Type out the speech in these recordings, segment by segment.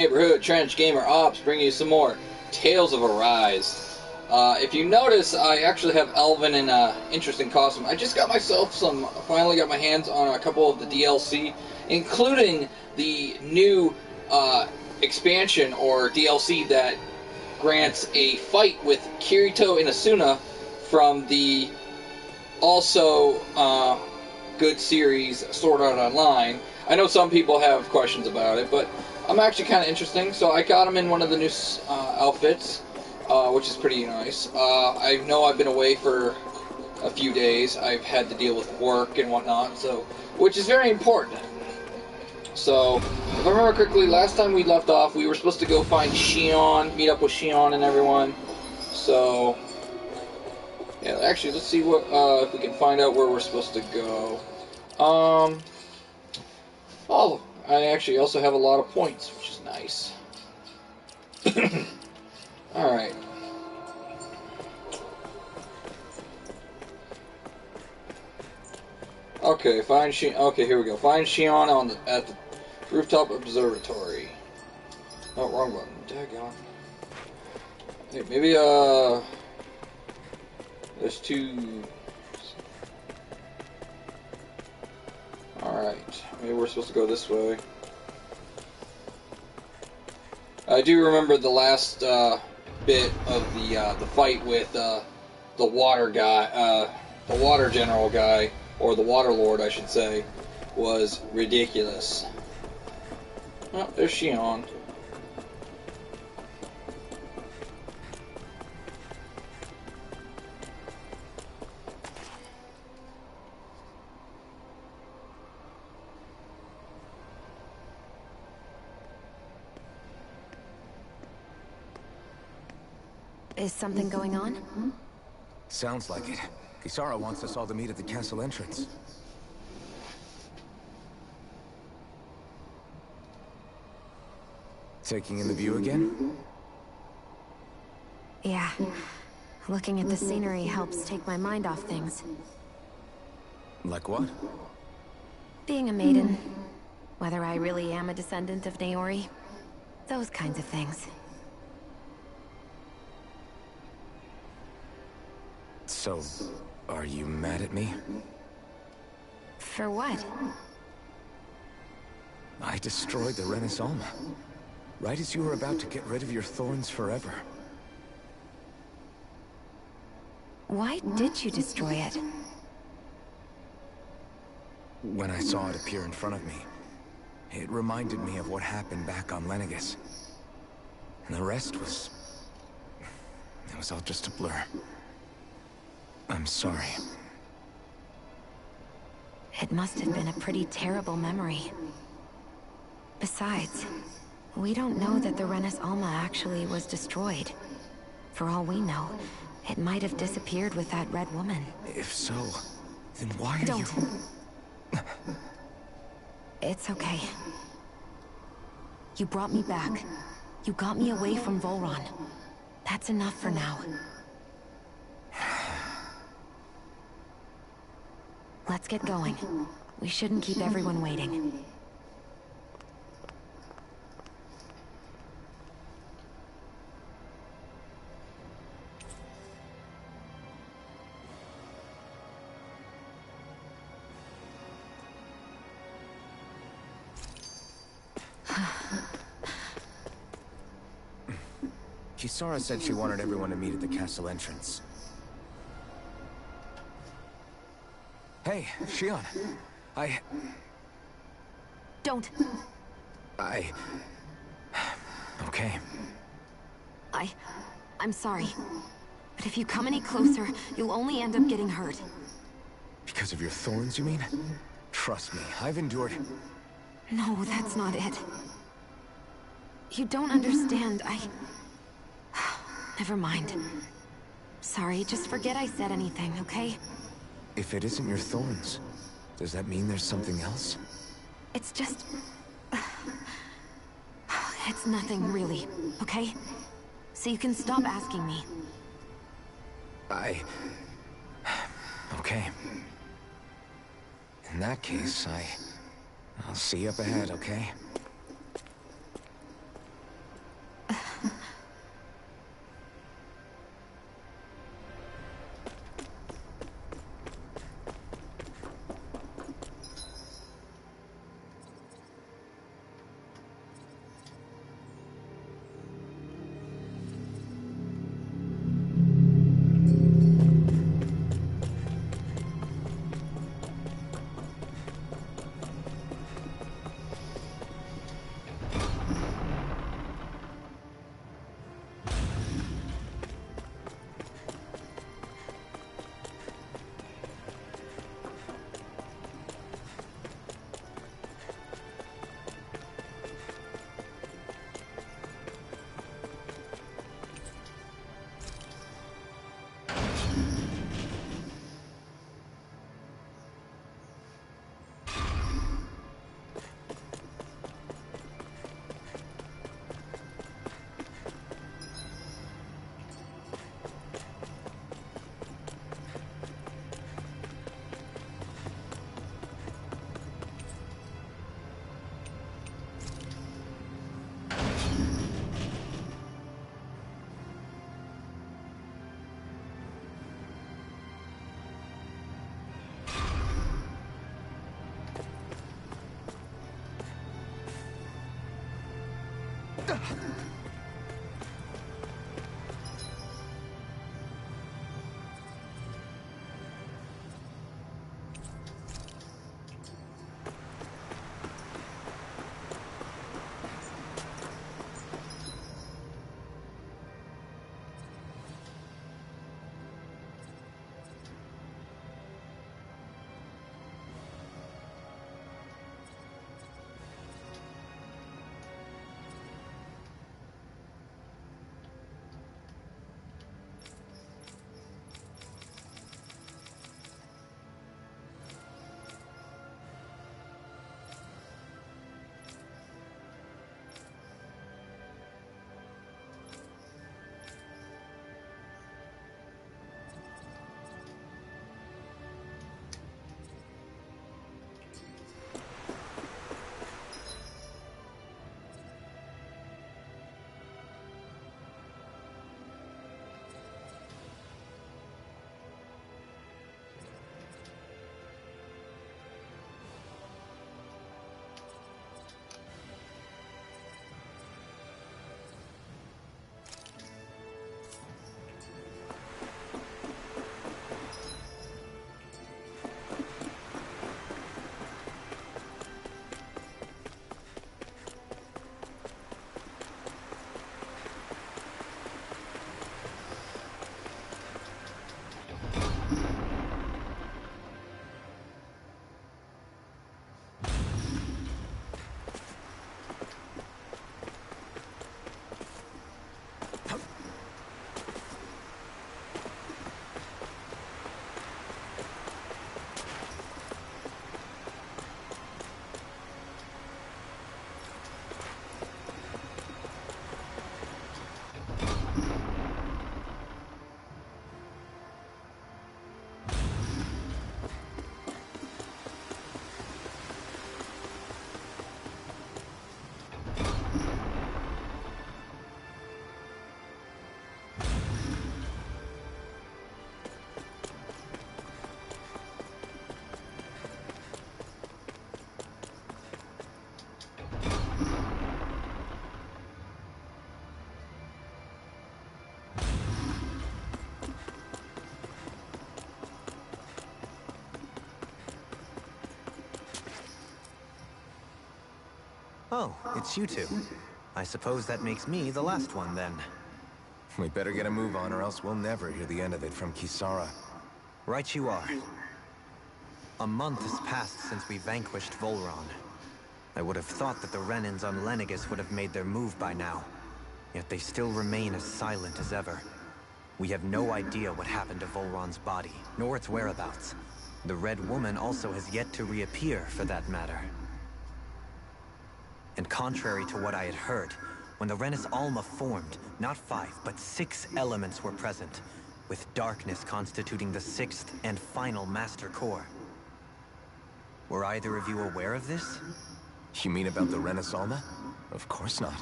Neighborhood Trench Gamer Ops bringing you some more Tales of Arise. If you notice, I actually have Elvin in an interesting costume. I just got myself finally got my hands on a couple of the DLC, including the new expansion or DLC that grants a fight with Kirito Inazuna from the also good series Sword Art Online. I know some people have questions about it, but I'm actually kind of interesting. So I got him in one of the new outfits, which is pretty nice. I know I've been away for a few days. I've had to deal with work and whatnot, so which is very important. So, if I remember correctly, last time we left off, we were supposed to go find Shion, meet up with Shion and everyone. So, yeah, actually, let's see what if we can find out where we're supposed to go. Oh, I actually also have a lot of points, which is nice. Alright. Okay, find Shion. Okay, here we go. Find Shion at the rooftop observatory. Oh, wrong button. Daggone. Hey, maybe, there's two. Alright, maybe we're supposed to go this way. I do remember the last bit of the fight with the water guy, the water general guy, or the water lord, I should say, was ridiculous. Oh, there's Shion. Is something going on? Sounds like it. Kisara wants us all to meet at the castle entrance. Taking in the view again? Yeah. Looking at the scenery helps take my mind off things. Like what? Being a maiden. Whether I really am a descendant of Naori. Those kinds of things. So, are you mad at me? For what? I destroyed the Renis Alma. Right as you were about to get rid of your thorns forever. Why did you destroy it? When I saw it appear in front of me, it reminded me of what happened back on Lenegis. And the rest was... it was all just a blur. I'm sorry. It must have been a pretty terrible memory. Besides, we don't know that the Renis Alma actually was destroyed. For all we know, it might have disappeared with that red woman. If so, then why are Don't. you... It's okay. You brought me back. You got me away from Volron. That's enough for now. Let's get going. We shouldn't keep everyone waiting. Kisara said she wanted everyone to meet at the castle entrance. Hey, Shion. Don't. Okay. I'm sorry. But if you come any closer, you'll only end up getting hurt. Because of your thorns, you mean? Trust me, I've endured... No, that's not it. You don't understand. Never mind. Sorry, just forget I said anything, okay? If it isn't your thorns, does that mean there's something else? It's just... It's nothing, really, okay? So you can stop asking me. Okay. In that case, I'll see you up ahead, okay? Oh, it's you two. I suppose that makes me the last one, then. We better get a move on, or else we'll never hear the end of it from Kisara. Right you are. A month has passed since we vanquished Volron. I would have thought that the Renans on Lenegis would have made their move by now. Yet they still remain as silent as ever. We have no idea what happened to Volron's body, nor its whereabouts. The Red Woman also has yet to reappear, for that matter. And contrary to what I had heard, when the Renis Alma formed, not 5, but 6 elements were present, with darkness constituting the 6th and final Master Core. Were either of you aware of this? You mean about the Renis Alma? Of course not.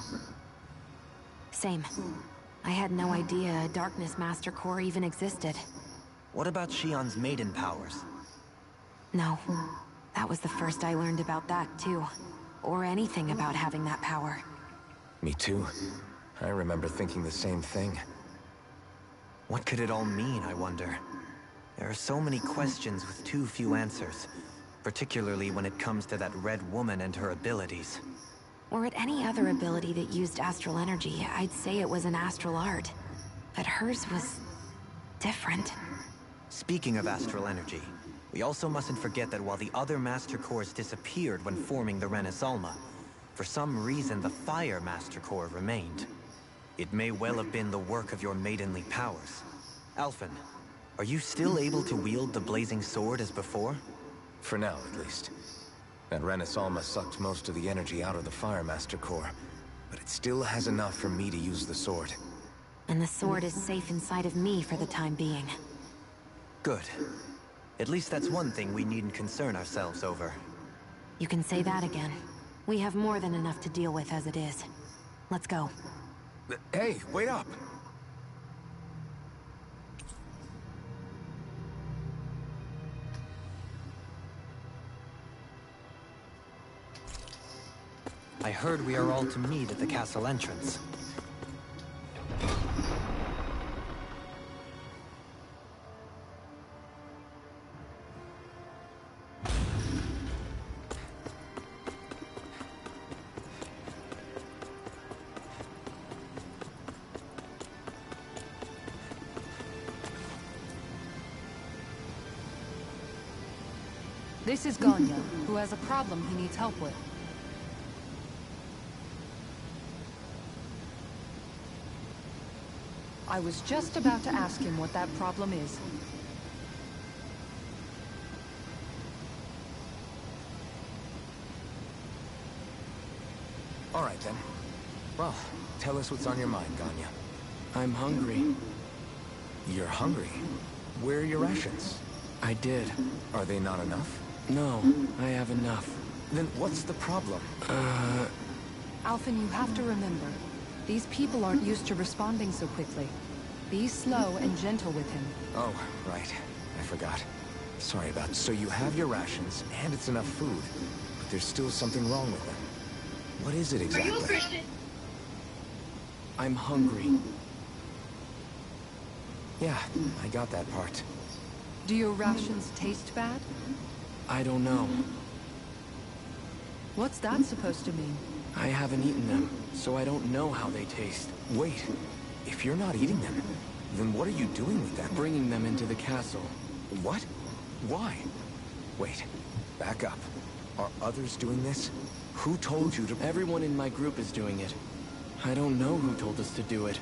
Same. I had no idea a Darkness Master Core even existed. What about Shionne's maiden powers? No. That was the first I learned about that, too. Or anything about having that power. Me too. I remember thinking the same thing. What could it all mean, I wonder? There are so many questions with too few answers, particularly when it comes to that Red Woman and her abilities. Or at any other ability that used astral energy, I'd say it was an astral art. But hers was different. Speaking of astral energy, we also mustn't forget that while the other Master Cores disappeared when forming the Renis Alma, for some reason the Fire Master Core remained. It may well have been the work of your maidenly powers. Alphen, are you still able to wield the blazing sword as before? For now, at least. That Renis Alma sucked most of the energy out of the Fire Master Core, but it still has enough for me to use the sword. And the sword is safe inside of me for the time being. Good. At least that's one thing we needn't concern ourselves over. You can say that again. We have more than enough to deal with as it is. Let's go. Hey, wait up! I heard we are all to meet at the castle entrance. This is Ganya, who has a problem he needs help with. I was just about to ask him what that problem is. All right, then. Well, tell us what's on your mind, Ganya. I'm hungry. You're hungry? Where are your rations? I did. Are they not enough? No, I have enough. Then what's the problem? Alphen, you have to remember, these people aren't used to responding so quickly. Be slow and gentle with him. Oh, right. I forgot. Sorry about... So you have your rations, and it's enough food, but there's still something wrong with them. What is it exactly? I'm hungry. Yeah, I got that part. Do your rations taste bad? I don't know. What's that supposed to mean? I haven't eaten them, so I don't know how they taste. Wait, if you're not eating them, then what are you doing with them? Bringing them into the castle. What? Why? Wait, back up. Are others doing this? Who told you to... Everyone in my group is doing it. I don't know who told us to do it.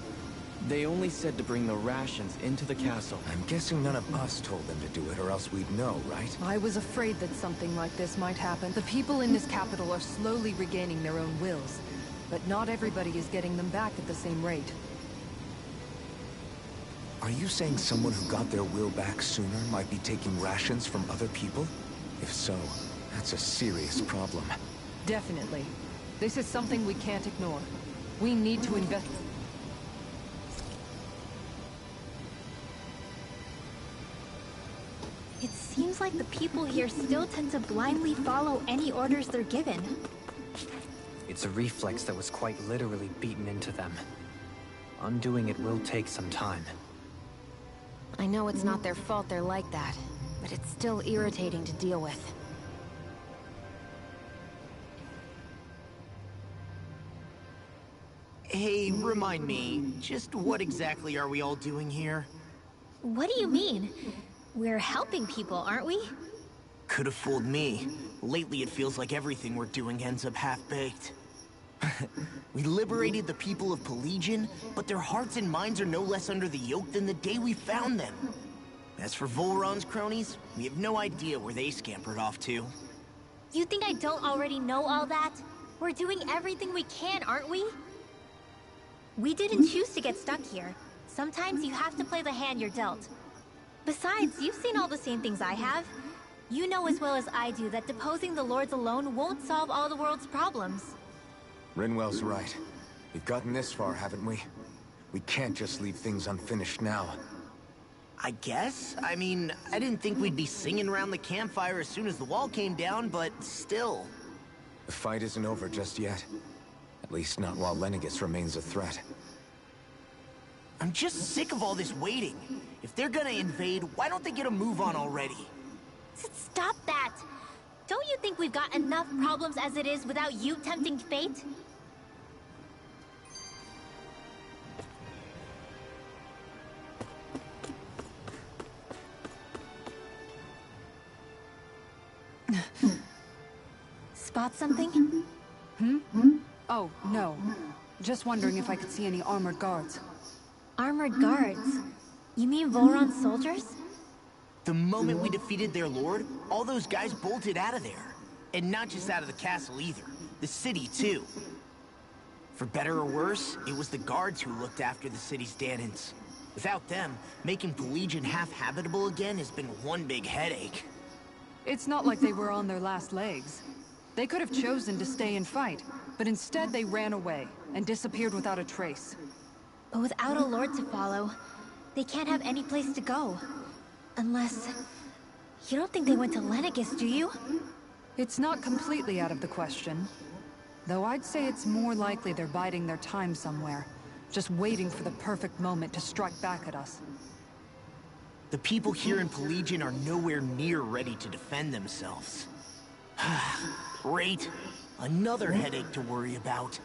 They only said to bring the rations into the castle. I'm guessing none of us told them to do it, or else we'd know, right? I was afraid that something like this might happen. The people in this capital are slowly regaining their own wills, but not everybody is getting them back at the same rate. Are you saying someone who got their will back sooner might be taking rations from other people? If so, that's a serious problem. Definitely. This is something we can't ignore. We need to invest... It seems like the people here still tend to blindly follow any orders they're given. It's a reflex that was quite literally beaten into them. Undoing it will take some time. I know it's not their fault they're like that, but it's still irritating to deal with. Hey, remind me, just what exactly are we all doing here? What do you mean? We're helping people, aren't we? Could have fooled me. Lately it feels like everything we're doing ends up half-baked. We liberated the people of Pelegion, but their hearts and minds are no less under the yoke than the day we found them. As for Volron's cronies, we have no idea where they scampered off to. You think I don't already know all that? We're doing everything we can, aren't we? We didn't choose to get stuck here. Sometimes you have to play the hand you're dealt. Besides, you've seen all the same things I have. You know as well as I do that deposing the lords alone won't solve all the world's problems. Rinwell's right. We've gotten this far, haven't we? We can't just leave things unfinished now. I guess? I mean, I didn't think we'd be singing around the campfire as soon as the wall came down, but still. The fight isn't over just yet. At least not while Lenegis remains a threat. I'm just sick of all this waiting. If they're gonna invade, why don't they get a move on already? Stop that! Don't you think we've got enough problems as it is without you tempting fate? Spot something? Oh, no. Just wondering if I could see any armored guards. Armored guards? You mean Volron's soldiers? The moment we defeated their lord, all those guys bolted out of there. And not just out of the castle either. The city, too. For better or worse, it was the guards who looked after the city's Dahnans. Without them, making Pelegion half-habitable again has been one big headache. It's not like they were on their last legs. They could have chosen to stay and fight, but instead they ran away and disappeared without a trace. But without a lord to follow, they can't have any place to go. Unless... You don't think they went to Lenegis, do you? It's not completely out of the question. Though I'd say it's more likely they're biding their time somewhere, just waiting for the perfect moment to strike back at us. The people here in Pelegion are nowhere near ready to defend themselves. Great. Another headache to worry about.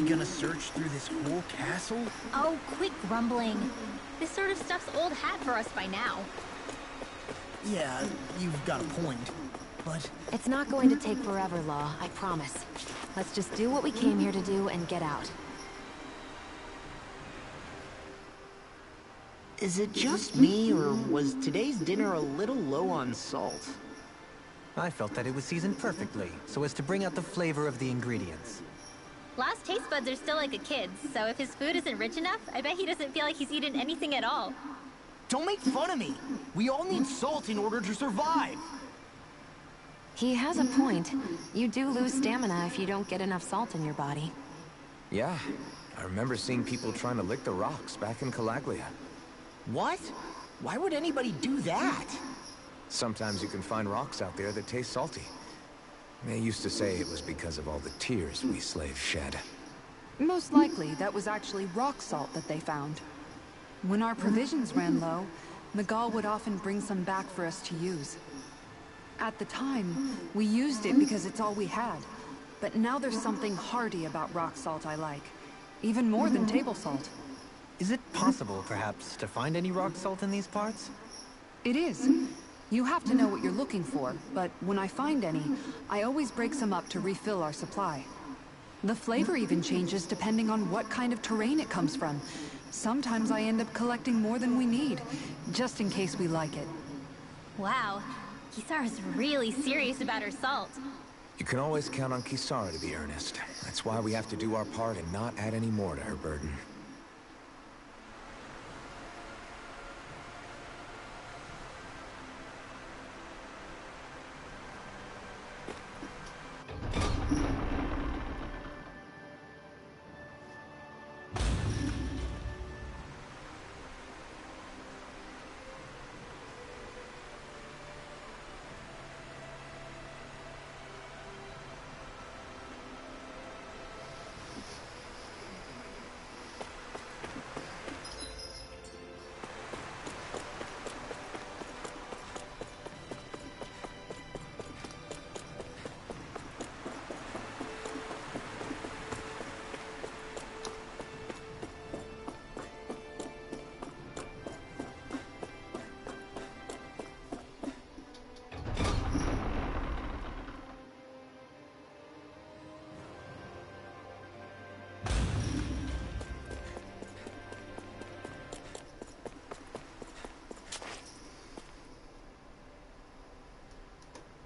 Gonna search through this whole castle? Oh, quit grumbling. This sort of stuff's old hat for us by now. Yeah, you've got a point, but... It's not going to take forever, Law, I promise. Let's just do what we came here to do and get out. Is it just me, or was today's dinner a little low on salt? I felt that it was seasoned perfectly, so as to bring out the flavor of the ingredients. Last taste buds are still like a kid's, so if his food isn't rich enough, I bet he doesn't feel like he's eaten anything at all. Don't make fun of me! We all need salt in order to survive! He has a point. You do lose stamina if you don't get enough salt in your body. Yeah, I remember seeing people trying to lick the rocks back in Calaglia. What? Why would anybody do that? Sometimes you can find rocks out there that taste salty. They used to say it was because of all the tears we slaves shed. Most likely, that was actually rock salt that they found. When our provisions ran low, Miguel would often bring some back for us to use. At the time, we used it because it's all we had. But now there's something hearty about rock salt I like. Even more than table salt. Is it possible, perhaps, to find any rock salt in these parts? It is. You have to know what you're looking for, but when I find any, I always break some up to refill our supply. The flavor even changes depending on what kind of terrain it comes from. Sometimes I end up collecting more than we need, just in case we like it. Wow, Kisara's really serious about her salt. You can always count on Kisara to be earnest. That's why we have to do our part and not add any more to her burden.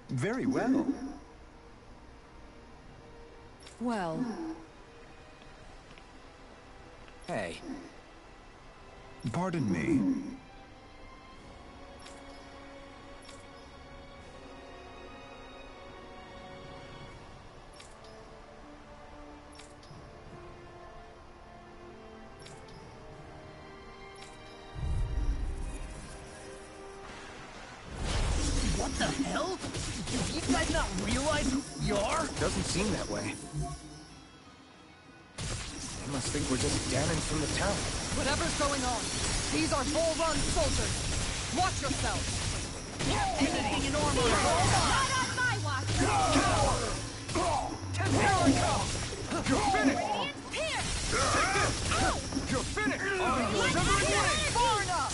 Very well. Well... Hey. Pardon me. What the hell? Do you guys not realize who we are? Doesn't seem that way. They must think we're just damning from the town. Whatever's going on, these are Bull Run soldiers. Watch yourselves. Anything in armor! Not on my watch! Temperica! You're finished! Radiant's pierced! You're finished! Far enough!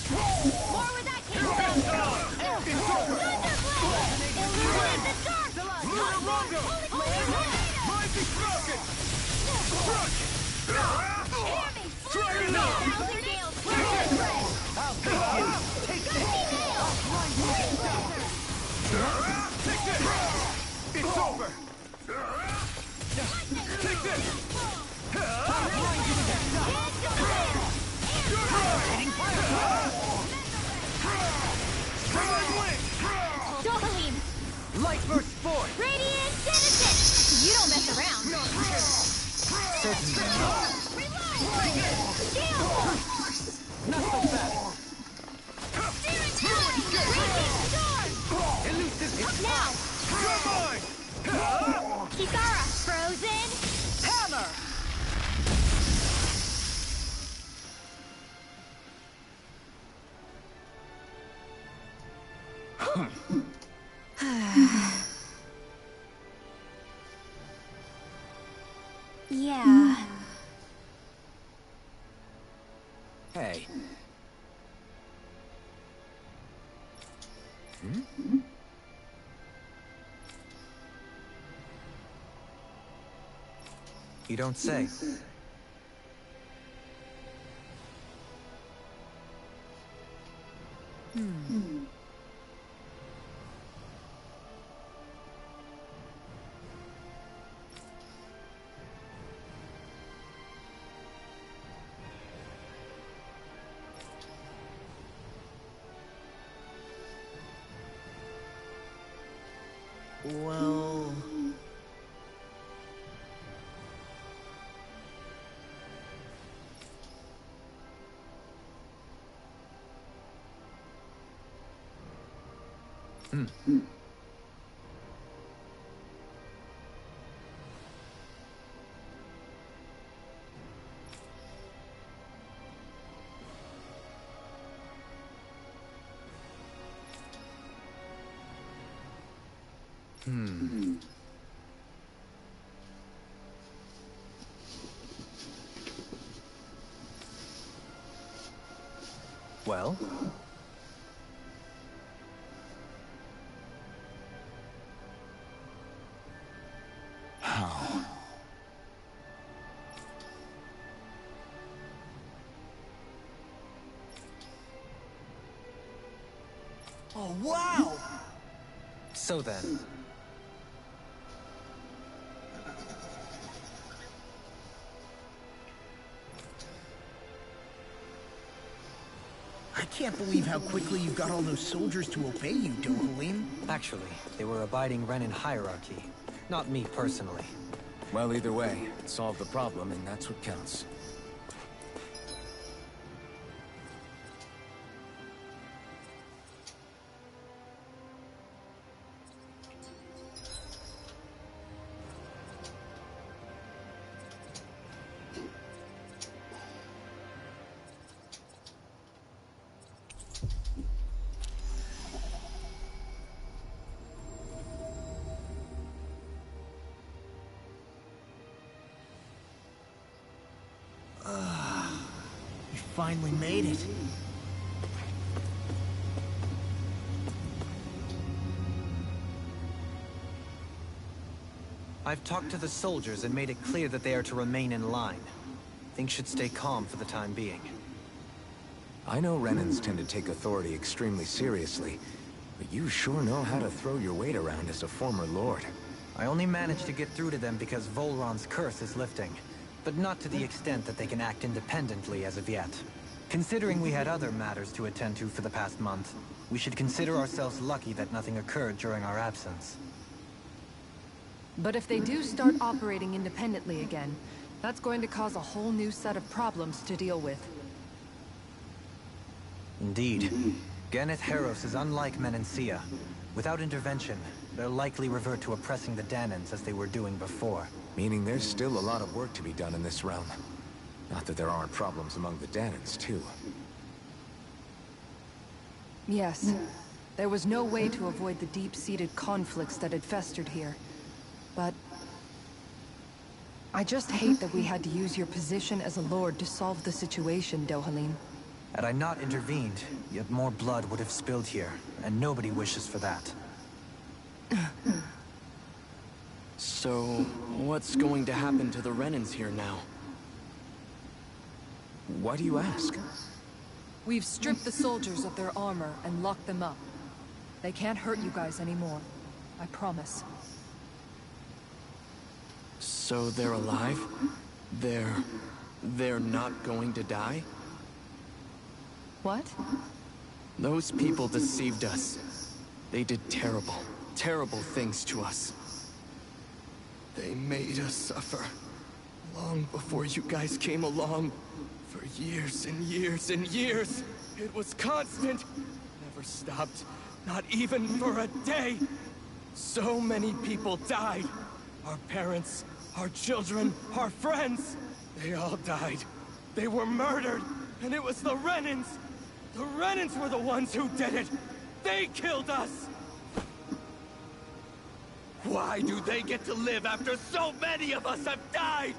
More with that kick! Thunderblade! Illuminate the dark! It's over! Take this! Dohalim! Light burst forth! Radiant Genesis! You don't mess around. Certainly. Not so fast. Elusive Now! You're mine! Kisara! Frozen! Hammer! Yeah. Hey. You don't say. Well... Well? How? Oh, wow! So then. I can't believe how quickly you got all those soldiers to obey you, Dohalim. Actually, they were abiding Renin hierarchy. Not me personally. Well, either way, it solved the problem, and that's what counts. You finally made it. I've talked to the soldiers and made it clear that they are to remain in line. Things should stay calm for the time being. I know Renins tend to take authority extremely seriously, but you sure know how to throw your weight around as a former lord. I only managed to get through to them because Volron's curse is lifting, but not to the extent that they can act independently as of yet. Considering we had other matters to attend to for the past month, we should consider ourselves lucky that nothing occurred during our absence. But if they do start operating independently again, that's going to cause a whole new set of problems to deal with. Indeed. Ganeth Heros is unlike Menancia. Without intervention, they'll likely revert to oppressing the Danans as they were doing before. Meaning there's still a lot of work to be done in this realm. Not that there aren't problems among the Danans, too. Yes. There was no way to avoid the deep-seated conflicts that had festered here. But I just hate that we had to use your position as a lord to solve the situation, Dohalim. Had I not intervened, yet more blood would have spilled here, and nobody wishes for that. So, what's going to happen to the Renins here now? Why do you ask? We've stripped the soldiers of their armor and locked them up. They can't hurt you guys anymore. I promise. So they're alive? They're not going to die? What? Those people deceived us. They did terrible, terrible things to us. They made us suffer. Long before you guys came along. For years and years and years. It was constant. Never stopped. Not even for a day. So many people died. Our parents, our children, our friends. They all died. They were murdered. And it was the Renans. The Renans were the ones who did it. They killed us. Why do they get to live after so many of us have died?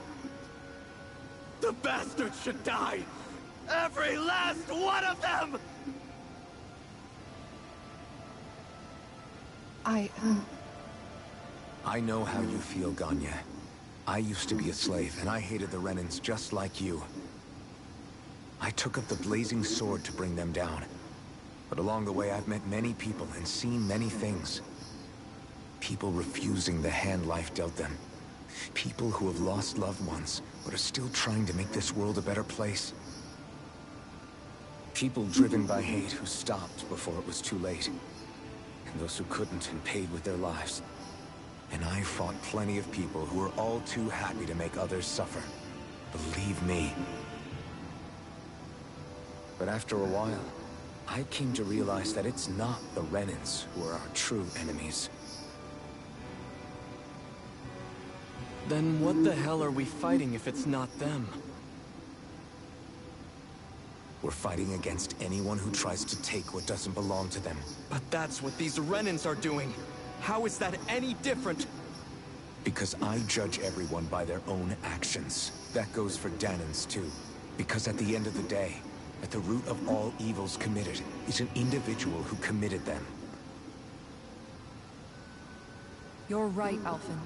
The bastards should die! Every last one of them! I know how you feel, Ganya. I used to be a slave, and I hated the Renans just like you. I took up the blazing sword to bring them down. But along the way, I've met many people and seen many things. People refusing the hand life dealt them. People who have lost loved ones, but are still trying to make this world a better place. People driven by hate who stopped before it was too late. And those who couldn't and paid with their lives. And I fought plenty of people who were all too happy to make others suffer. Believe me. But after a while, I came to realize that it's not the Renans who are our true enemies. Then what the hell are we fighting if it's not them? We're fighting against anyone who tries to take what doesn't belong to them. But that's what these Renans are doing. How is that any different? Because I judge everyone by their own actions. That goes for Dahnans too. Because at the end of the day, at the root of all evils committed is an individual who committed them. You're right, Alphen.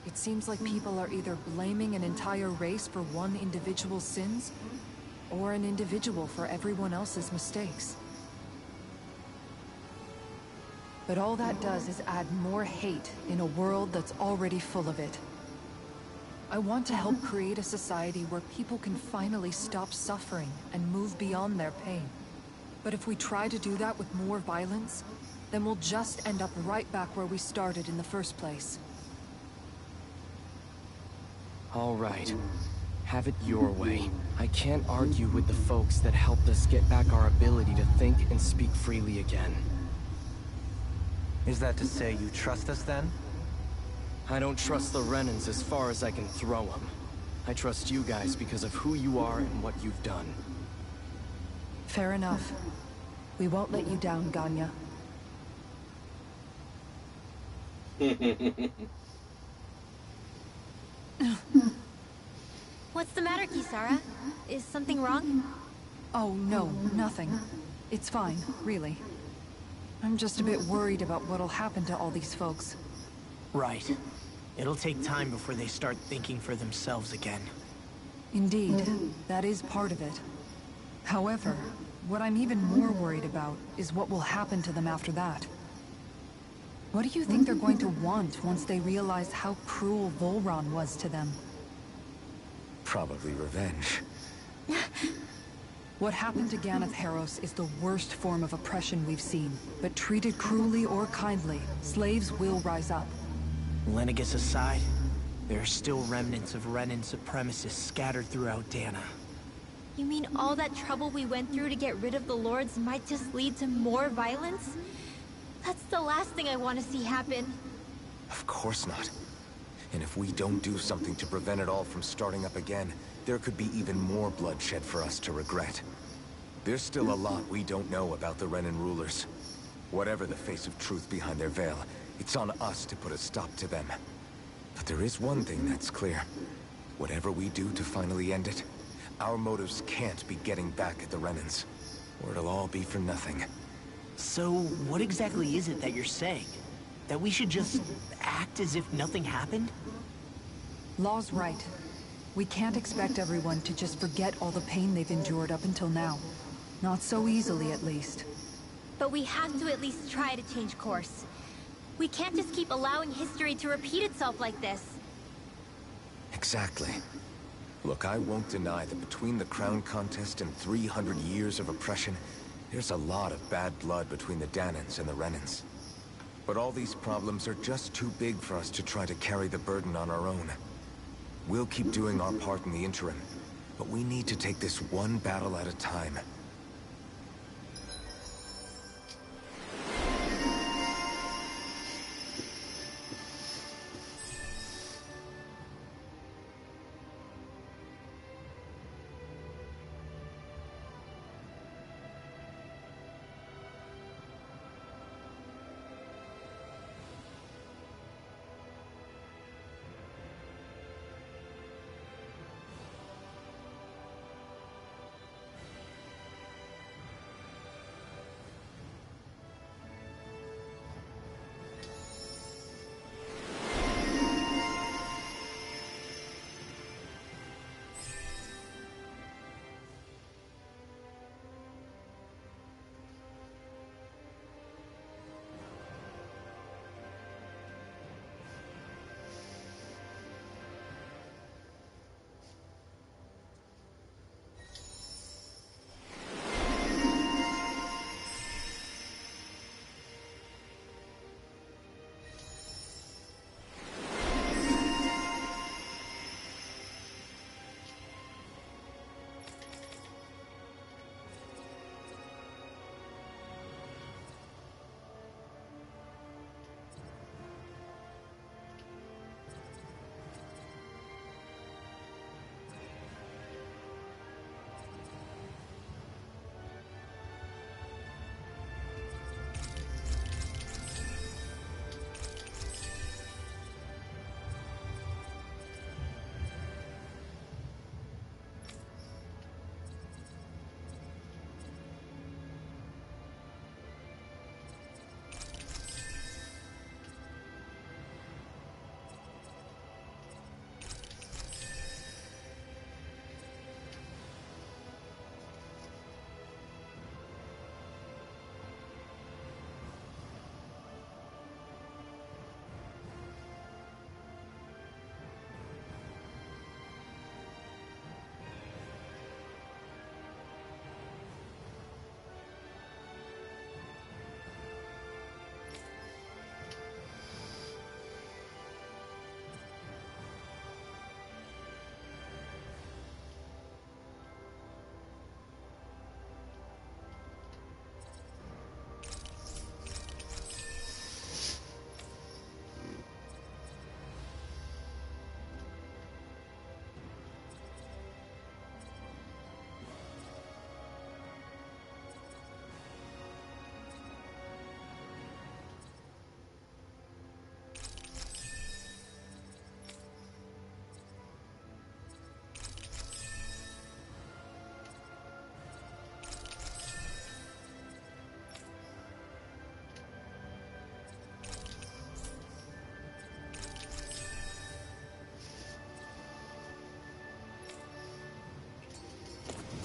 It seems like people are either blaming an entire race for one individual's sins, or an individual for everyone else's mistakes. But all that does is add more hate in a world that's already full of it. I want to help create a society where people can finally stop suffering and move beyond their pain. But if we try to do that with more violence, then we'll just end up right back where we started in the first place. All right. Have it your way. I can't argue with the folks that helped us get back our ability to think and speak freely again. Is that to say you trust us then? I don't trust the Renans as far as I can throw them. I trust you guys because of who you are and what you've done. Fair enough. We won't let you down, Ganya. What's the matter, Kisara? Is something wrong? Oh, no, nothing. It's fine, really. I'm just a bit worried about what'll happen to all these folks. Right. It'll take time before they start thinking for themselves again. Indeed, that is part of it. However, what I'm even more worried about is what will happen to them after that. What do you think they're going to want once they realize how cruel Volron was to them? Probably revenge. What happened to Ganeth Haros is the worst form of oppression we've seen. But treated cruelly or kindly, slaves will rise up. Lenegis aside, there are still remnants of Renan supremacists scattered throughout Dahna. You mean all that trouble we went through to get rid of the Lords might just lead to more violence? That's the last thing I want to see happen. Of course not. And if we don't do something to prevent it all from starting up again, there could be even more bloodshed for us to regret. There's still a lot we don't know about the Renan rulers. Whatever the face of truth behind their veil, it's on us to put a stop to them. But there is one thing that's clear. Whatever we do to finally end it, our motives can't be getting back at the Renans, or it'll all be for nothing. So, what exactly is it that you're saying? That we should just act as if nothing happened? Law's right. We can't expect everyone to just forget all the pain they've endured up until now. Not so easily, at least. But we have to at least try to change course. We can't just keep allowing history to repeat itself like this. Exactly. Look, I won't deny that between the crown contest and 300 years of oppression, there's a lot of bad blood between the Dahnans and the Renans. But all these problems are just too big for us to try to carry the burden on our own. We'll keep doing our part in the interim, but we need to take this one battle at a time.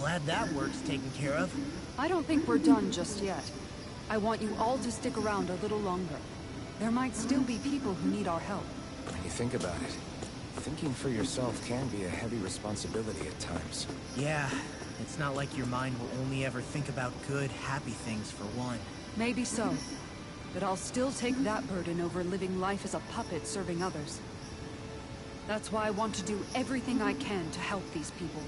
Glad that work's taken care of. I don't think we're done just yet. I want you all to stick around a little longer. There might still be people who need our help. When you think about it, thinking for yourself can be a heavy responsibility at times. Yeah, it's not like your mind will only ever think about good, happy things for one. Maybe so. But I'll still take that burden over living life as a puppet serving others. That's why I want to do everything I can to help these people.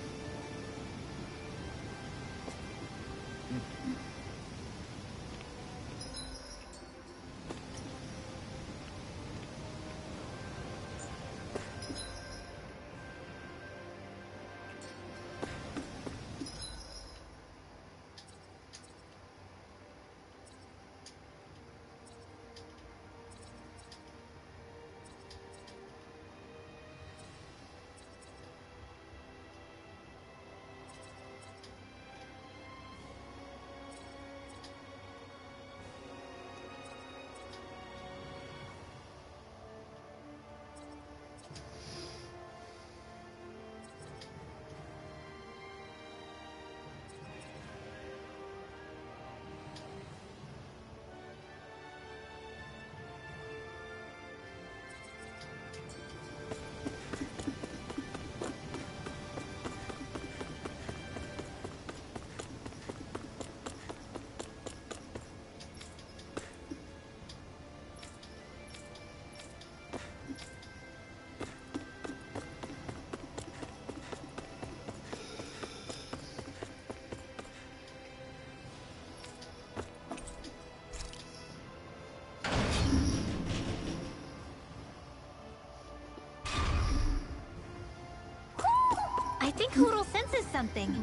I think Hootle senses something.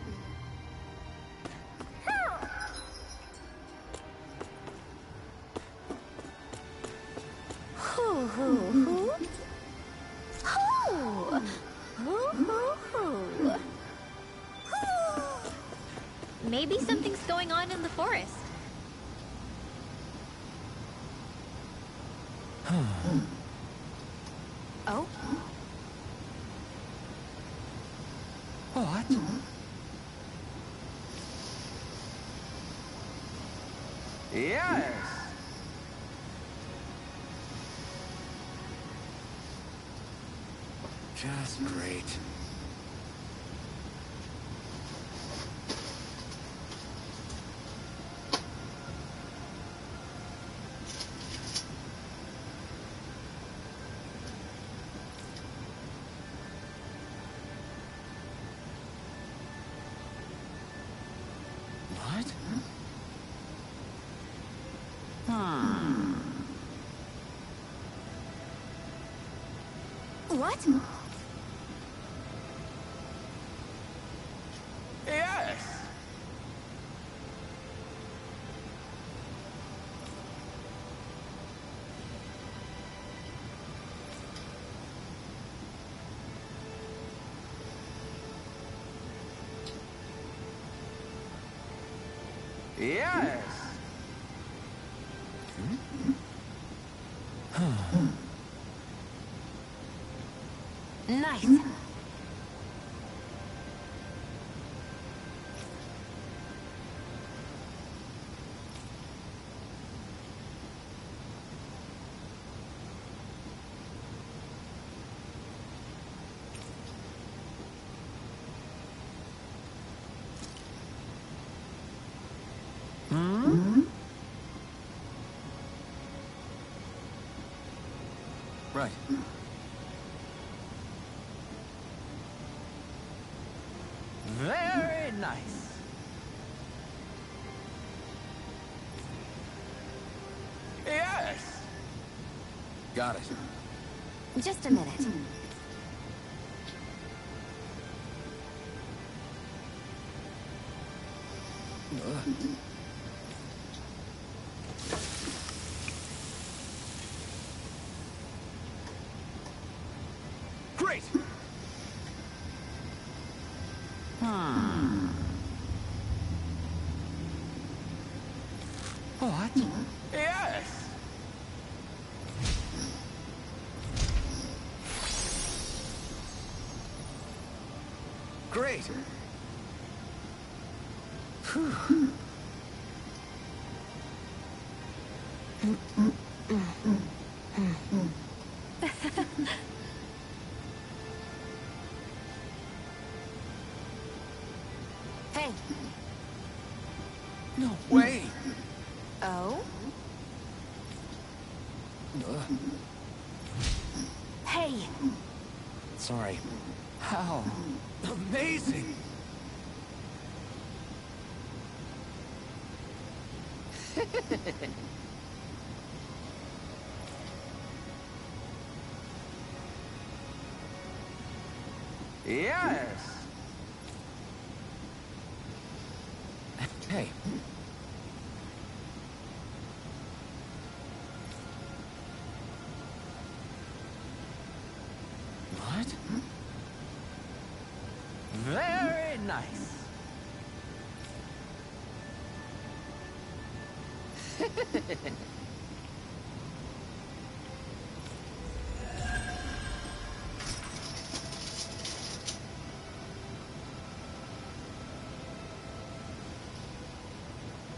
Hoo hoo hoo. Hoo. Hoo hoo hoo. Hoo. Maybe something's going on in the forest. Oh? What? Yes! Just great. What? What? Yes! Yes! Nice. Right. Very nice. Yes! Got it. Just a minute. Great! What? Yes! Great! Phew. Hey. No way! Oh? Hey. Sorry. How? Amazing! Yes! Hey. What? Very nice.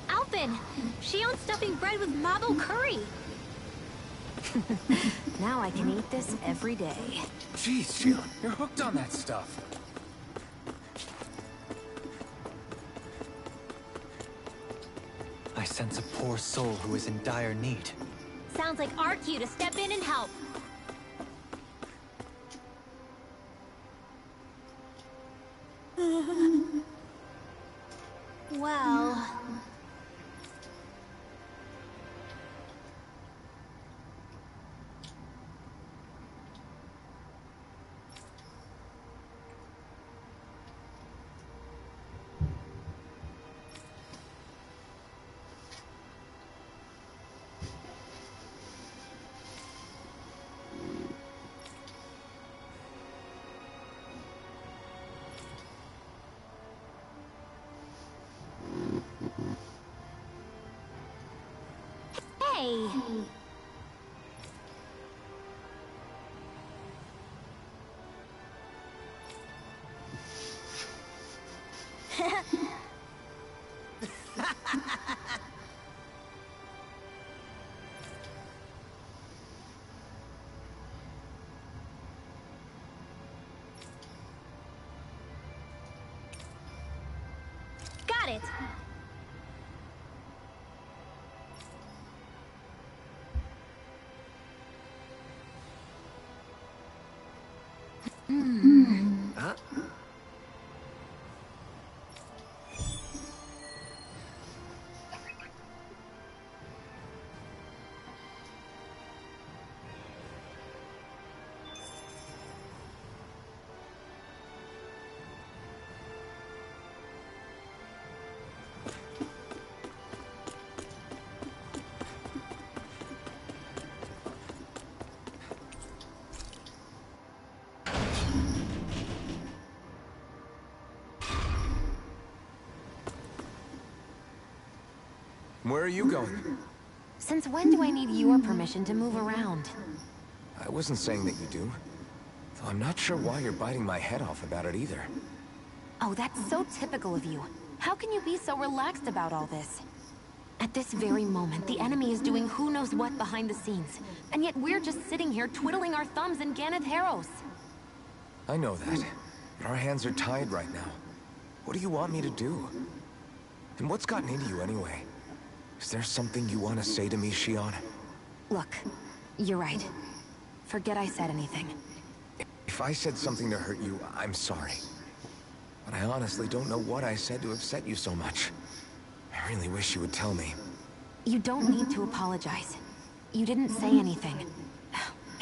Alphen! She owns stuffing bread with Mabo curry! Now I can eat this every day. Jeez, Xion, you're hooked on that stuff. I sense a poor soul who is in dire need. Sounds like our cue to step in and help. Well... Got it. Huh? Where are you going? Since when do I need your permission to move around? I wasn't saying that you do. Though I'm not sure why you're biting my head off about it either. Oh, that's so typical of you. How can you be so relaxed about all this? At this very moment, the enemy is doing who knows what behind the scenes. And yet we're just sitting here twiddling our thumbs in Ganeth Haros. I know that. But our hands are tied right now. What do you want me to do? And what's gotten into you anyway? Is there something you want to say to me, Shionne? Look, you're right. Forget I said anything. If I said something to hurt you, I'm sorry. But I honestly don't know what I said to upset you so much. I really wish you would tell me. You don't need to apologize. You didn't say anything.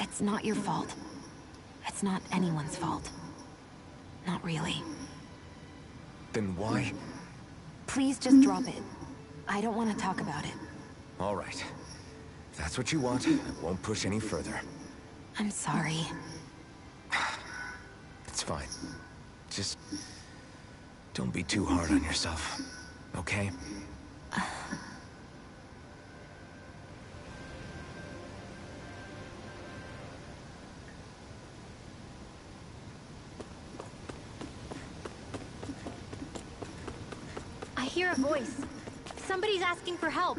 It's not your fault. It's not anyone's fault. Not really. Then why? Please just drop it. I don't want to talk about it. All right. If that's what you want, I won't push any further. I'm sorry. It's fine. Just don't be too hard on yourself, okay? I hear a voice. Somebody's asking for help.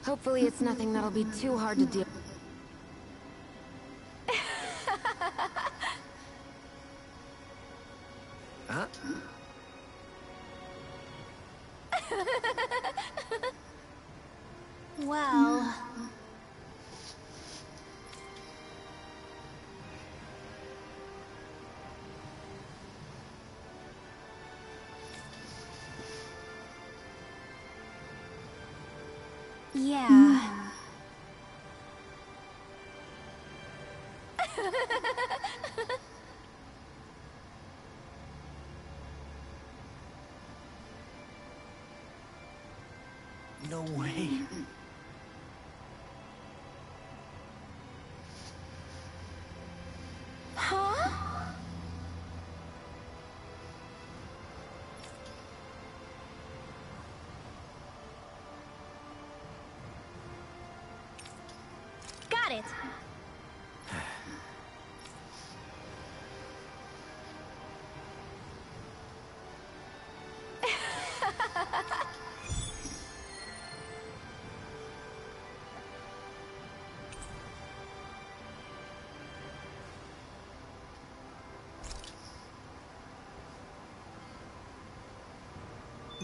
Hopefully it's nothing that'll be too hard to deal. Huh? Well... Yeah. No way. Huh? Got it.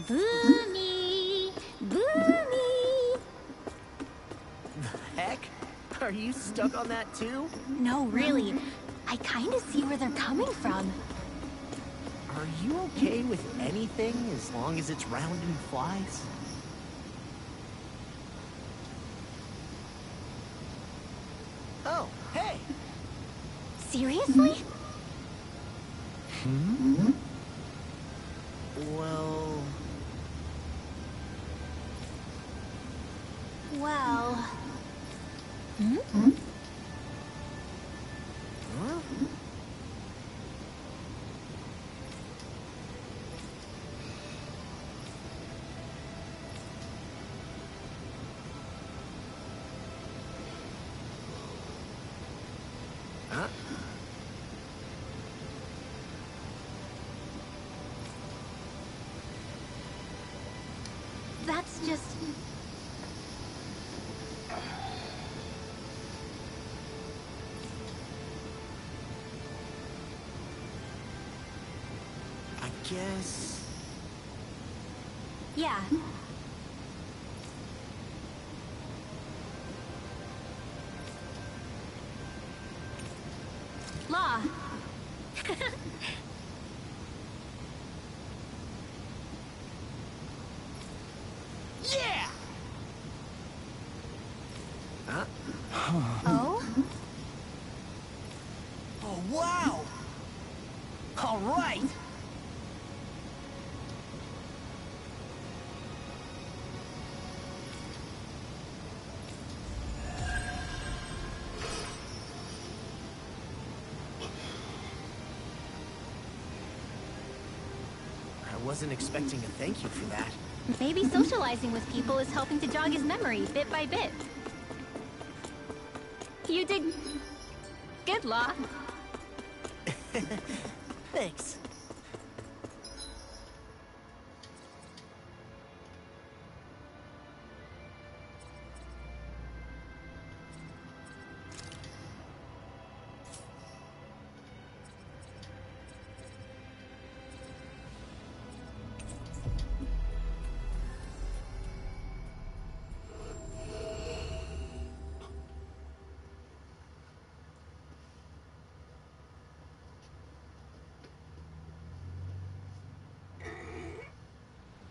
Boomy! Boomy! Heck? Are you stuck on that too? No, really. I kind of see where they're coming from. Are you okay with anything as long as it's round and flies? Oh, hey! Seriously? Well... Well... Huh? Huh? That's just... I guess... Yeah. Law. Yeah! Oh? Oh, wow! All right! I wasn't expecting a thank you for that. Maybe socializing with people is helping to jog his memory bit by bit. You did good, Law. Thanks.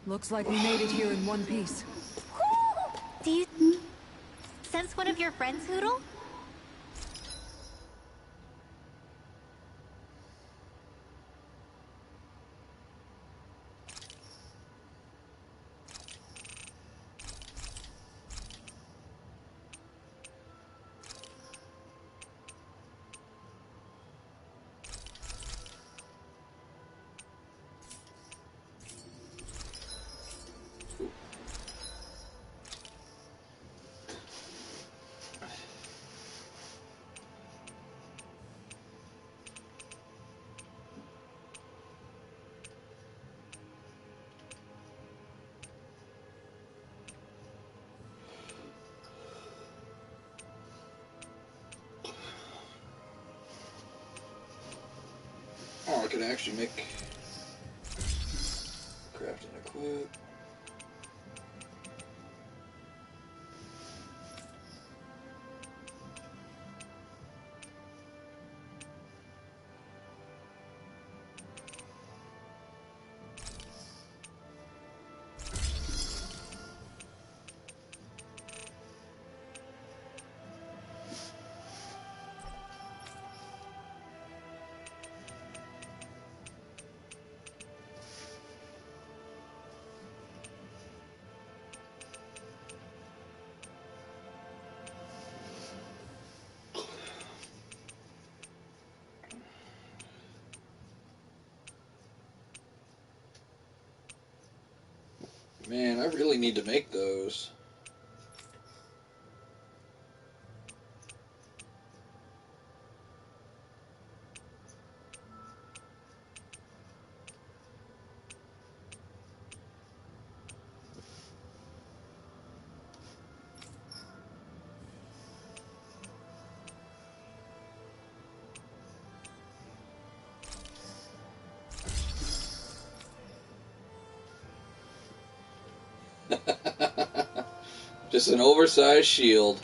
Looks like we made it here in one piece. Do you sense one of your friends, Hootle? Oh, I could actually make craft and equip. Man, I really need to make those. Just an oversized shield.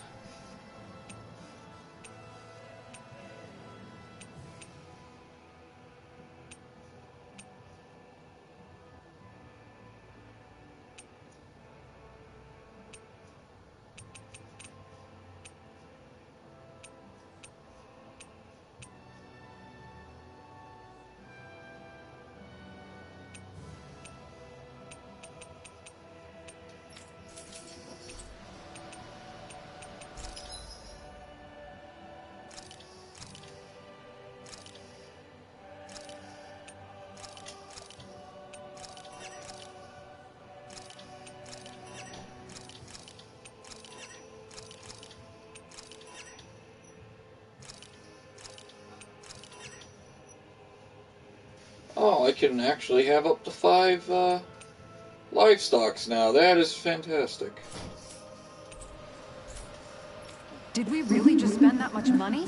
Oh, I can actually have up to 5 livestocks now. That is fantastic. Did we really just spend that much money?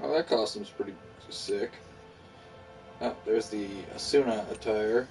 Oh, that costume's pretty sick. Oh, there's the Asuna attire.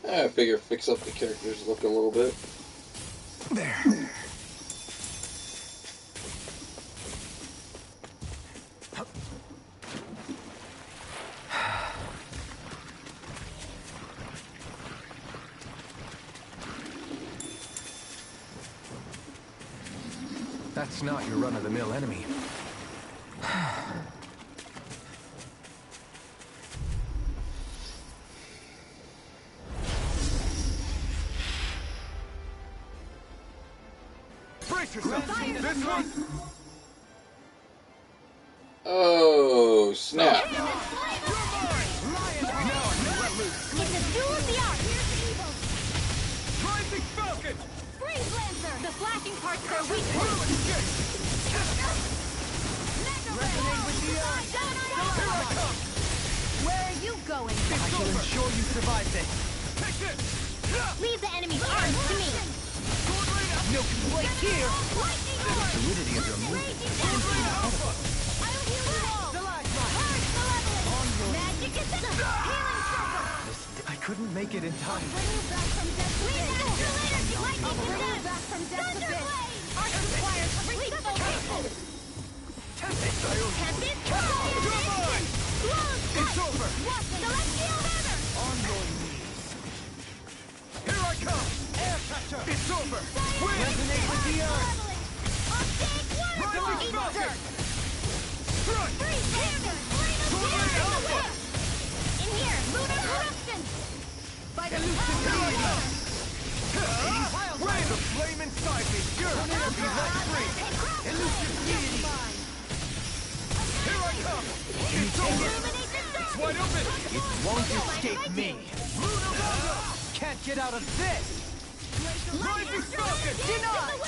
I figure fix up the character's look a little bit. There. That's not your run-of-the-mill enemy. Oh, snap. It's a duel of the arts! Rising Falcon! Freeze Lancer! The flashing parts are weak point! Resonate with the earth! Here I come! Where are you going? I shall ensure you survive this! Take this! Leave the enemy's arms to me! No complaint here! Lightning The orb! solidity of your movement. Raging Downpour! I'll heal you all! Hard malevolence! Magic is the healing circle! I couldn't make it in time. Back from death to lightning to death! Back from death to death. Thunderblade! Art requires lethal hasten! Tempest Coronation! Blows It's over! Celestial Hammer! On your knees. Here I come! Air Catcher! It's over! Resonate with the earth! Rising Falcon! Strike! Freeze Hammer! Flame of Terror! In here! Lunar Eruption! By the Here I come! It's wide open! It won't escape me! Can't get out of this! Rising Falcon! Denied!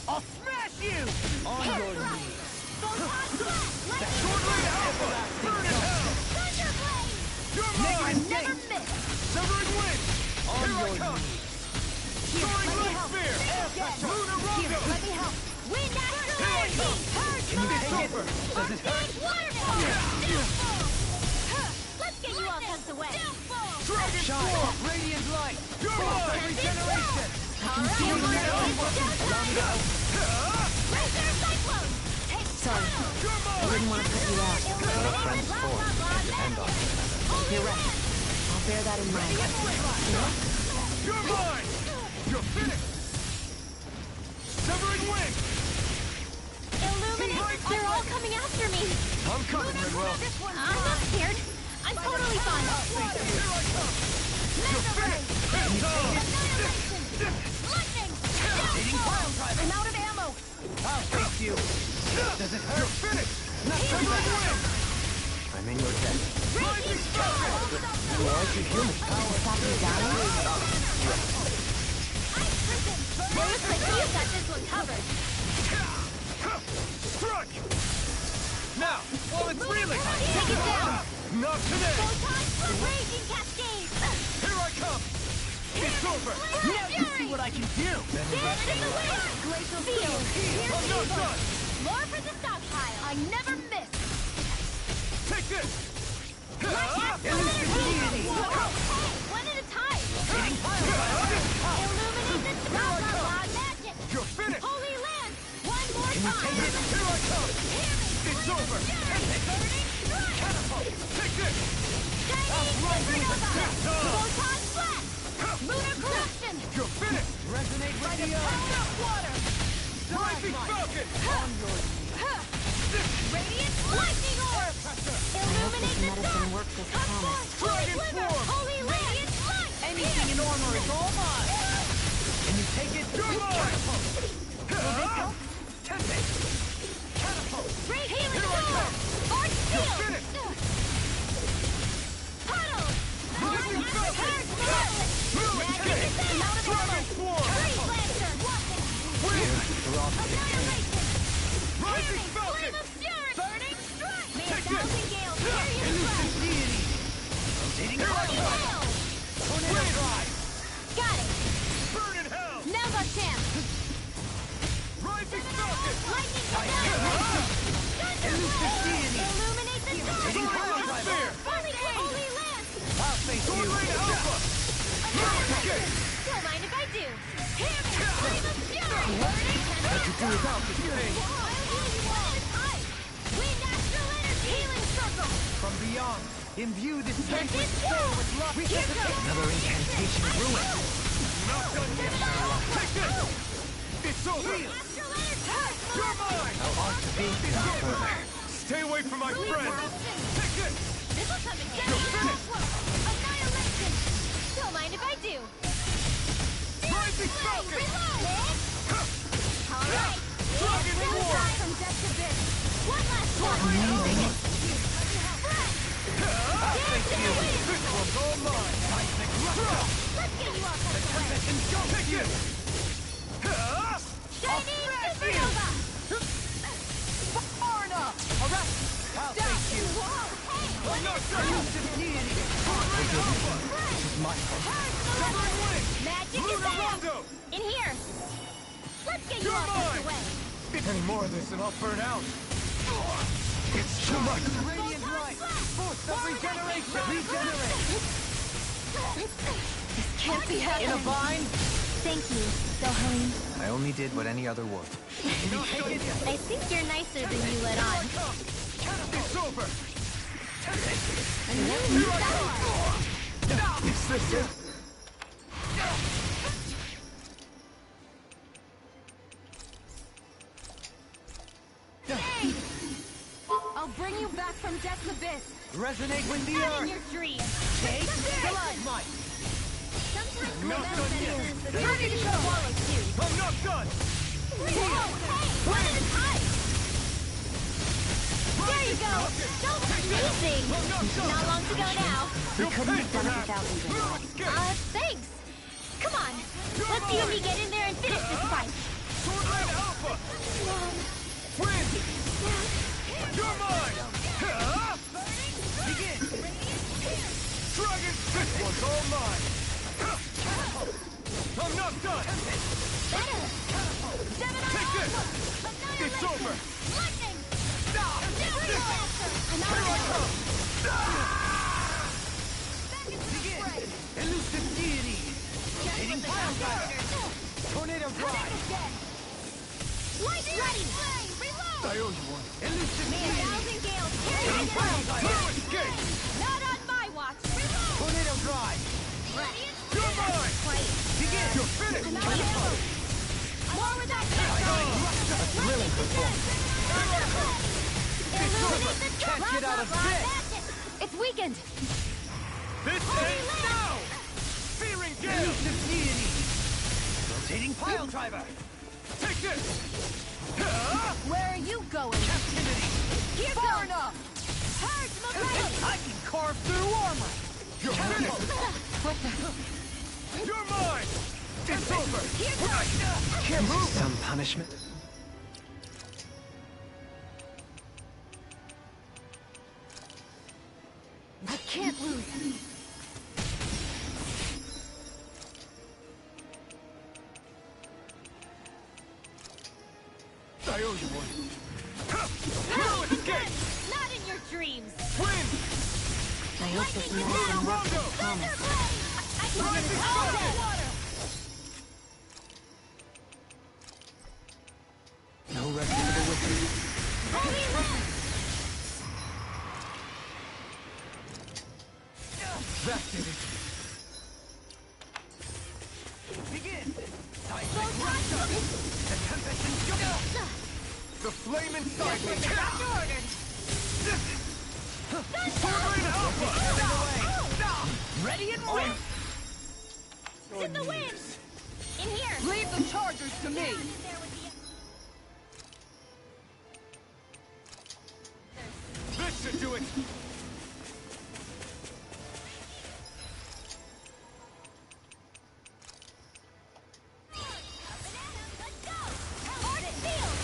I'll smash you! On your knees! Sword Blade Alpha! Burn in hell! Thunderblade! You're mine! Never miss! Severing Wind! On Here I your come! knees! Soaring Light Spear! Lunar Rondo! Let me help! Wind Astral Energy! Purge Can you take it? Does it hurt? Waterfall! Let's get you all tucked away! Dragon Shine! Form! Radiant light! You're mine! Regeneration! Laser Cyclone! Sorry, I didn't want to put you out. Our friends form and depend on each other. You're right. I'll bear that in mind. You're mine! You're finished! Severing Wind! Illuminate! They're all coming after me! I'm coming, Rinwell! I'm not scared! I'm totally fine! Here I come! You're finished! It's on! Lightning! I'm out of ammo! I'll face you! Does it hurt? You're finished! Severing Wind! I'm in your debt. Rising Falcon! Who are you human? Stop you dying? Well, looks like you've got this one covered! Strike! Now, while it's reeling! Take it down! Not today! Photon Raging Cascade! Here I come! It's over! Now you see what I can do! Dance in the wind! Glacial Field! Here's I'm not evil! done! More for the stockpile! I never miss! Take this! Illuminate! One at a time! Illuminate the blah blah blah magic! You're finished! Holy Land! One more time! Here I come! It's over! Burning Strike! Catapult! Take this! Shining Supernova! It's on! Photon Blast! Lunar Corruption! You're finished! Resonate with the earth! Power of water! Rising Falcon! Radiant Lightning Orb! Illuminate the medicine sun! works as Come promised. forth! Holy Dragon Quiver! Form! Holy Radiant Light! Anything in armor is all mine! Can you take it? You're mine! Great Healing Storm! Arch Shield! finished! Puddle! Rising Falcon! Magic is out of ammo! Dragon Form! Freeze Lancer! Wind! Annihilation! Rising Flame Falcon! of Fury! Burning Strike! May a Take this! thousand gales hear your strike! Holy Hail! Wind! Got it! Burn in hell! Now's our chance! Rising Falcon! Lightning Thunderblade! Illuminate the dark! Soaring Light Spear! Holy Lance! I'll face Sword you! Blade Alpha! Annihilation! Don't mind if I do! Hear me! Flame of Fury! Burning Wind Astral Energy! Healing Circle! From beyond, imbue this Get sacred this soul down! with love! Here goes! Another incantation ruined. Not done yet! Take this! It's over! Astral Energy! You're mine! How ought to be no further. Stay away from my friend! Take this! This'll come in You're finished! Annihilation! Don't mind if I do! Rising Falcon! Alright! Dragon Form! From depth to bit! One last one! This one's all mine! Let's get you all tucked away! Take it! Shining Supernova! Far enough! Alright! I'll face you! Whoa! I'm not done! Deity! This is my fault. Severing Wind! Magic is Lunar out! Rondo! In here! Let's get you You're all tucked mine! away! Any more of this and I'll burn out! It's too much! Radiant light! Force of regeneration! Regenerate! This can't be In a happening. vine! Thank you, Dohalim. I only did what any other would. I think you're nicer than you let on. It's over! Is this it? I'll bring you back from Death's Abyss. Resonate with the Not in earth! your dreams! Take stalagmite! Sometimes Not momentum done yet. is the target is swallowed too. I'm not done! Whoa, hey! One at a time! There you go! Amazing! Not long to go now. We couldn't have done it without you, Ringo. Thanks! Come on! Let's see if we get in there and finish this fight! Swordman Alpha! Win! You're mine! Begin! Dragon! This one's all mine! I'm not done! Better! Take this! It's over! Lightning! Here I come! Begin! Elusive deity! Hitting pile driver! Tornado drive! Light ready! Reload! I owe you one. Elusive deity! Thousand gales! Hitting pile driver! No escape! Not on my watch! Reload! Tornado drive! Ready? You're mine! Begin! You're finished! More with that A thrilling performance! Can't get out of this! It's weakened! This ends now! Searing gale! Elusive deity! Rotating pile driver! Take this! Where are you going? Captivity! Here Far goes! enough! Purge mobility! I can carve through armor! You're finished! What the? You're mine! It's over! Can't This is move! some punishment. I can't lose. I owe you one. No escape! Not in your dreams! Win! I hope this medicine works as promised. I can do this all day! No rest for the wicked. Holy land! That did it. Begin! The tempest and sugar! The flame inside me! Swordman Alpha! Ready and win! In the wind! In here! Leave the chargers to me! There would be This should do it! Let's go! Ardent field!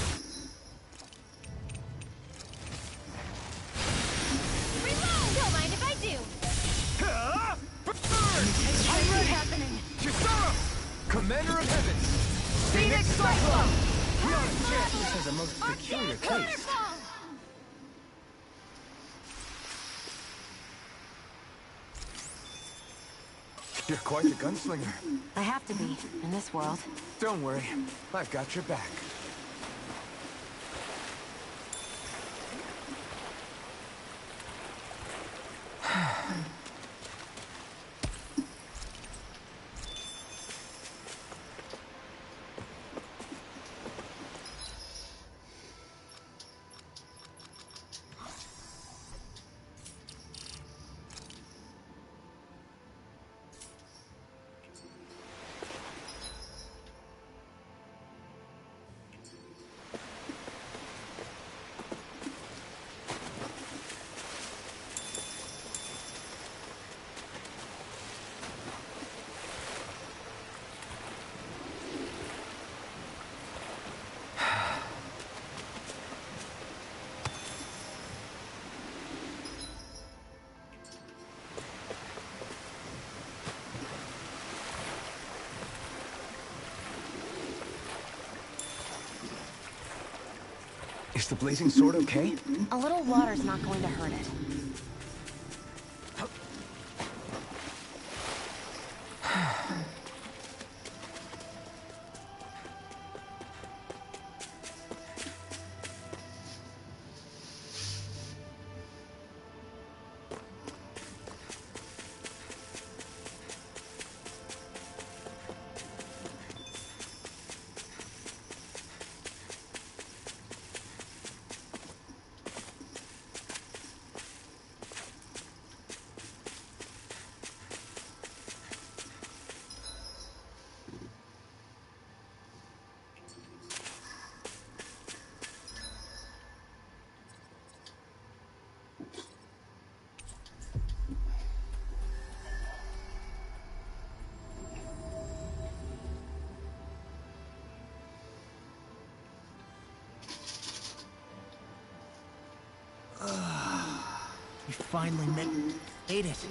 Reload! Don't mind if I do! What's happening? Kisara! Commander of Heavens! Phoenix Cyclone! This is a most peculiar case. Waterfall! You're quite the gunslinger. I have to be, in this world. Don't worry, I've got your back. Is the blazing sword okay? A little water's not going to hurt it. finally made it.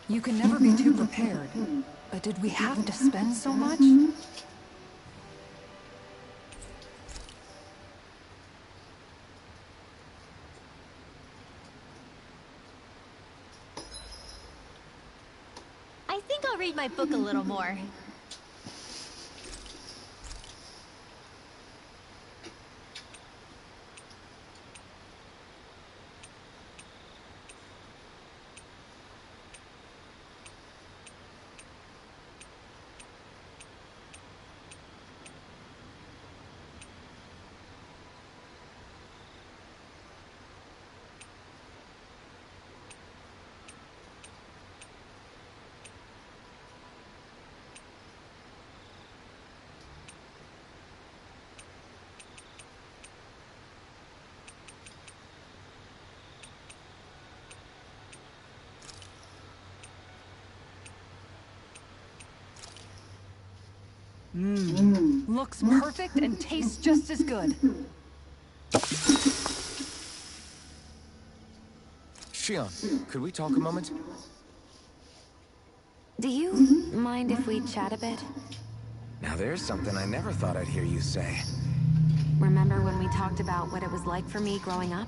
You can never be too prepared. But did we have to spend so much? I think I'll read my book a little more. Looks perfect and tastes just as good. Shion, could we talk a moment? Do you mind if we chat a bit? Now there's something I never thought I'd hear you say. Remember when we talked about what it was like for me growing up?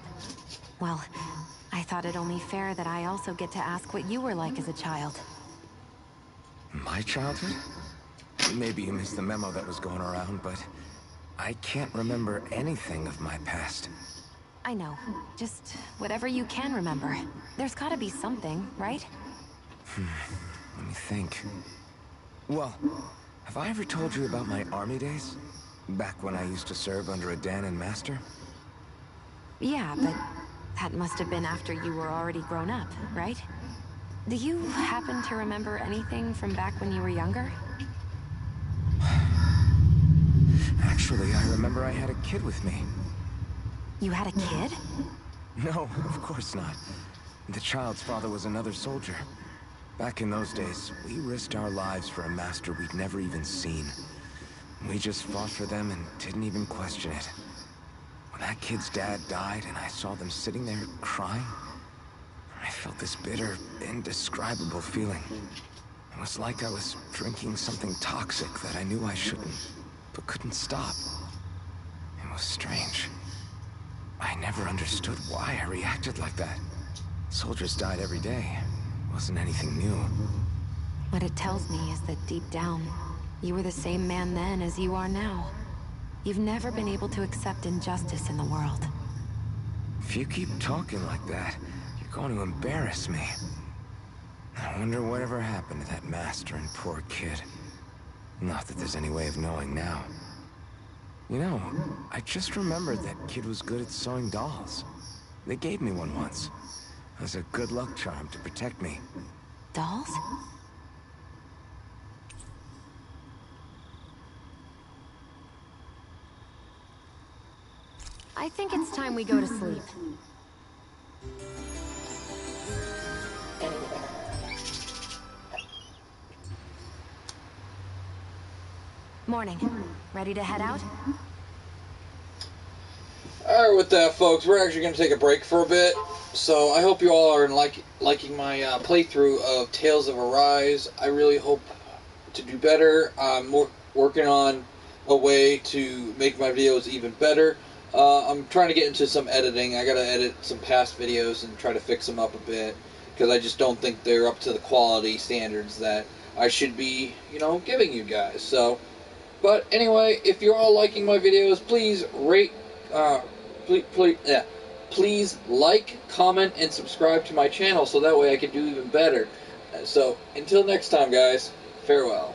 Well, I thought it only fair that I also get to ask what you were like as a child. My childhood? Maybe you missed the memo that was going around, but I can't remember anything of my past. I know. Just whatever you can remember. There's gotta be something, right? Let me think. Well, have I ever told you about my army days? Back when I used to serve under a Dahnan master? Yeah, but that must have been after you were already grown up, right? Do you happen to remember anything from back when you were younger? Actually, I remember I had a kid with me. You had a kid? No, of course not. The child's father was another soldier. Back in those days, we risked our lives for a master we'd never even seen. We just fought for them and didn't even question it. When that kid's dad died and I saw them sitting there crying, I felt this bitter, indescribable feeling. It was like I was drinking something toxic that I knew I shouldn't, but couldn't stop. It was strange. I never understood why I reacted like that. Soldiers died every day. It wasn't anything new. What it tells me is that deep down, you were the same man then as you are now. You've never been able to accept injustice in the world. If you keep talking like that, you're going to embarrass me. I wonder whatever happened to that master and poor kid. Not that there's any way of knowing now. You know, I just remembered that kid was good at sewing dolls. They gave me one once. As a good luck charm to protect me. Dolls? I think it's time we go to sleep. Morning. Ready to head out? Alright, with that, folks, we're actually going to take a break for a bit. So I hope you all are liking my playthrough of Tales of Arise. I really hope to do better. I'm working on a way to make my videos even better. I'm trying to get into some editing. I got to edit some past videos and try to fix them up a bit, because I just don't think they're up to the quality standards that I should be, giving you guys. So, but anyway, if you're all liking my videos, please rate, please like, comment, and subscribe to my channel so that way I can do even better. So, until next time, guys, farewell.